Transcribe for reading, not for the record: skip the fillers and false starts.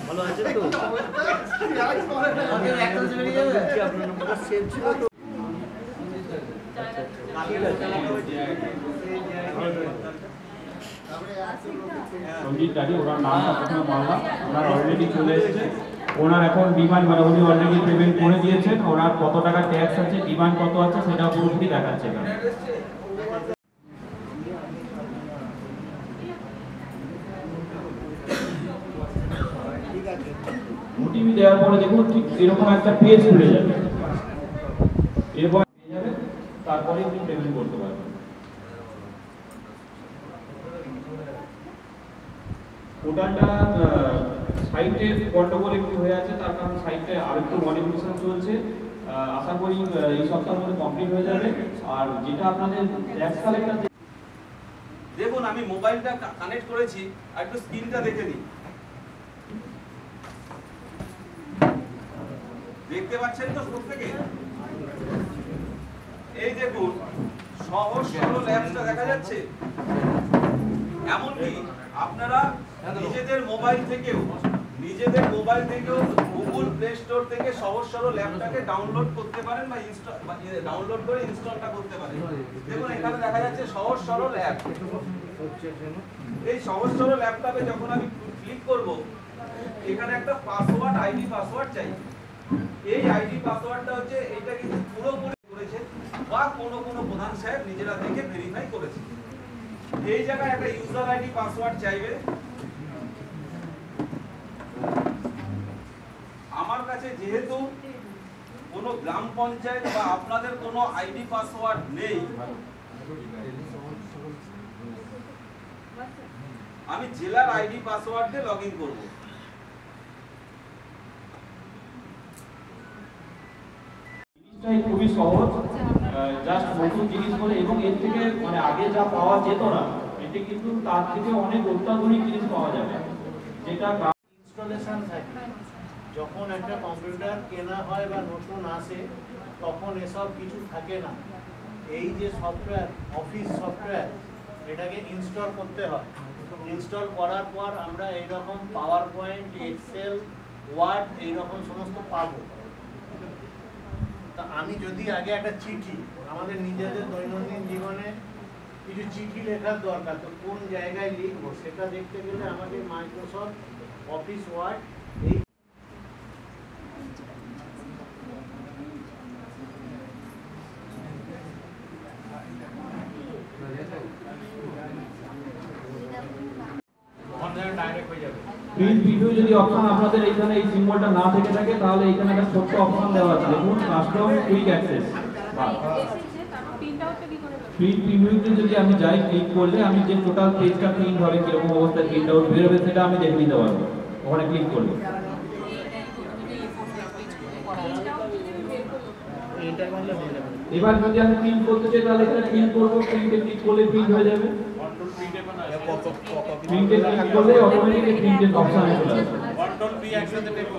ভালো আছে তো আপনার নম্বরটা সেভ ছিল তো রঞ্জিত ডাডি ওনার নামটা প্রথমে বললাম ওনার অলরেডি চলে এসেছে ওনার এখন ডিমান্ড মানে উনি অলরেডি পেমেন্ট করে দিয়েছেন ওনার কত টাকা ট্যাক্স আছে ডিমান্ড কত আছে সেটা পুরোপুরি দেখাচ্ছে এখানে ওটিপি দেওয়ার পরে দেখুন ঠিক এরকম একটা পেজ খুলে যাবে এরপর তারপরে আপনি পেমেন্ট করতে পারবেন পোর্টালটা সাইটে গন্ডগোল একটু হয়ে আছে তার কারণ সাইটে আরেকটু মডিফিকেশন চলছে আশা করি এই সপ্তাহের মধ্যে কমপ্লিট হয়ে যাবে আর যেটা আপনাদের ট্যাক্স কালেক্টর দেখুন আমি মোবাইলটা কানেক্ট করেছি আর একটু স্ক্রিনটা দেখে নিই দেখতে পাচ্ছেন তো দূর থেকে এই দেখুন সহজ সরল অ্যাপসটা দেখা যাচ্ছে এমনকি আপনারা নিজেদের মোবাইল থেকেও গুগল প্লে স্টোর থেকে সহজ সরল অ্যাপটাকে ডাউনলোড করতে পারেন বা ডাউনলোড করে ইনস্টলটা করতে পারেন দেখুন এখানে দেখা যাচ্ছে সহজ সরল অ্যাপ এই সহজ সরল অ্যাপটাতে যখন আমি ক্লিক করব এখানে একটা পাসওয়ার্ড আইডি পাসওয়ার্ড চাই এই আইডি পাসওয়ার্ডটা হচ্ছে এটা কিন্তু পুরোপুরি করেছে বা কোনো প্রধান সাহেব নিজেরা দেখে ভেরিফাই করেছে এই জায়গায় একটা ইউজার আইডি পাসওয়ার্ড চাইবে আমার কাছে যেহেতু কোনো গ্রাম পঞ্চায়েত বা আপনাদের কোনো আইডি পাসওয়ার্ড নেই আমি জেলার আইডি পাসওয়ার্ড দিয়ে লগইন করব খুবই সহজ জাস্ট নতুন জিনিস বলে এবং এর থেকে মানে আগে যা পাওয়া যেত না এতে কিন্তু তার থেকে অনেক অত্যাধুনিক জিনিস পাওয়া যাবে যেটা ইনস্টলেশন থাকে যখন একটা কম্পিউটার কেনা হয় বা নতুন আসে তখন এসব কিছু থাকে না এই যে সফটওয়্যার অফিস সফটওয়্যার এটাকে ইনস্টল করতে হয় ইনস্টল করার পর আমরা এইরকম পাওয়ার পয়েন্ট এক্সেল ওয়ার্ড এইরকম সমস্ত পাবো তা আমি যদি আগে একটা চিঠি আমাদের নিজেদের দৈনন্দিন জীবনে কিছু চিঠি লেখার দরকার তো কোন জায়গায় লিখবো সেটা দেখতে গেলে আমাকে মাইক্রোসফট অফিস ওয়ার্ড এই প্রিন্ট ভিডিও যদি অপশন আপনাদের এখানে এই সিম্বলটা না থেকে থাকে তাহলে এখানে একটা ছোট্ট অপশন দেওয়া আছে দেখুন কাস্টম কুইক অ্যাক্সেস প্রিন্ট প্রিভিউতে যদি আমি যাই ক্লিক করলে আমি যে টোটাল পেজটা প্রিন্ট হবে কিরকম অবস্থায় প্রিন্ট আউট বের হবে সেটা আমি দেখে নিতে পারবো ওখানে ক্লিক করলে এবার যদি আমি প্রিন্ট করতে চাই তাহলে এখানে প্রিন্ট করবো প্রিন্টে ক্লিক করলে প্রিন্ট হয়ে যাবে প্রিন্টে ক্লিক করলে অটোমেটিক্যালি প্রিন্টের অপশন চলে আসবে কন্ট্রোল পি একসাথে টেপো